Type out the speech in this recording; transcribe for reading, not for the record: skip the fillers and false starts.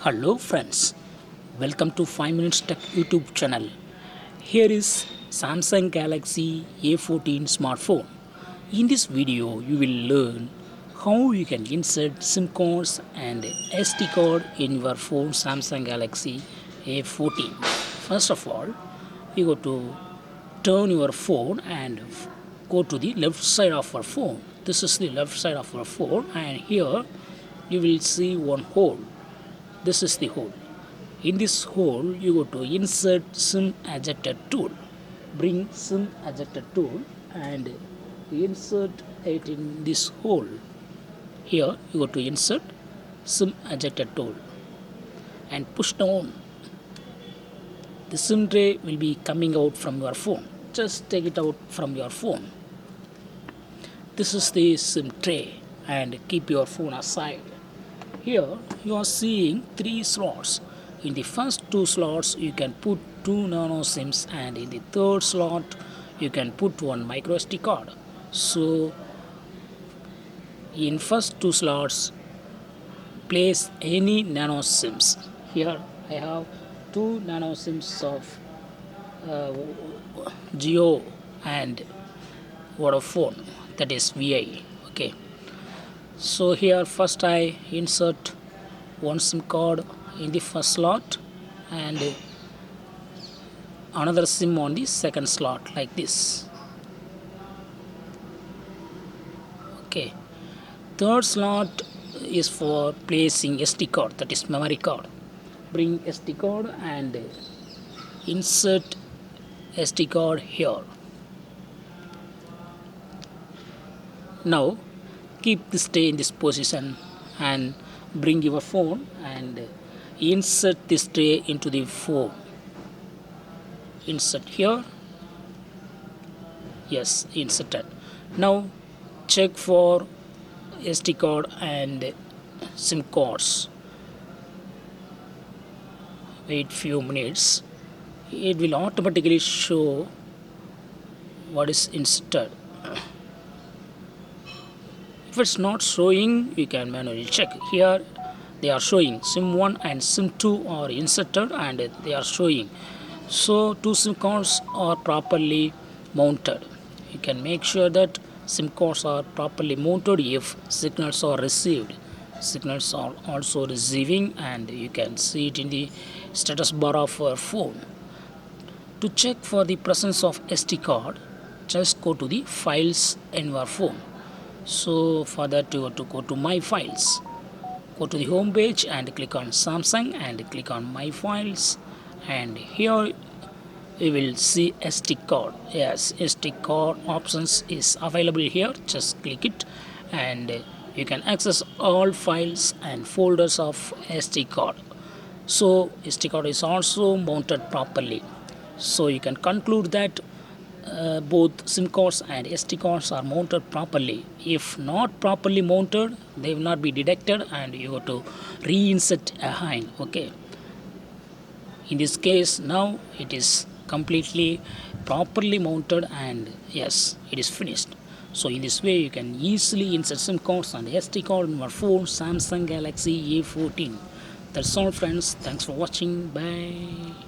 Hello friends, welcome to 5 Minutes Tech YouTube channel. Here is Samsung Galaxy A14 smartphone. In this video you will learn how you can insert SIM cards and SD card in your phone Samsung Galaxy A14. First of all, you go to turn your phone and go to the left side of your phone. This is the left side of your phone, and here you will see one hole. This is the hole. In this hole, you go to insert SIM ejector tool. Bring SIM ejector tool and insert it in this hole. Here, you go to insert SIM ejector tool and push down. The SIM tray will be coming out from your phone. Just take it out from your phone. This is the SIM tray, and keep your phone aside. Here you are seeing 3 slots. In the first 2 slots you can put 2 nano SIMs, and in the third slot you can put one micro SD card. So in first 2 slots place any nano SIMs. Here I have 2 nano SIMs of Geo and Vodafone, that is VI. Okay. So here first I insert one SIM card in the first slot and another SIM on the second slot, like this. Okay. Third slot is for placing SD card, that is memory card. Bring SD card and insert SD card here. Now keep this tray in this position and bring your phone and insert this tray into the phone. Insert here. Yes, inserted. Now check for SD card and SIM cards. Wait few minutes. It will automatically show what is inserted. If it's not showing, you can manually check. Here they are showing SIM 1 and SIM 2 are inserted and they are showing. So 2 SIM cards are properly mounted. You can make sure that SIM cards are properly mounted if signals are received. Signals are also receiving, and you can see it in the status bar of your phone. To check for the presence of SD card, just go to the files in your phone. So for that you have to go to My Files. Go to the home page and click on Samsung and click on My Files, and here you will see SD card. Yes, SD card options is available here. Just click it and you can access all files and folders of SD card. So SD card is also mounted properly. So you can conclude that both SIM cards and SD cards are mounted properly. If not properly mounted, they will not be detected and you have to reinsert again. Okay. In this case, now it is completely properly mounted, and yes, it is finished. So in this way you can easily insert SIM cards and SD card in your phone Samsung Galaxy A14. That's all friends. Thanks for watching. Bye.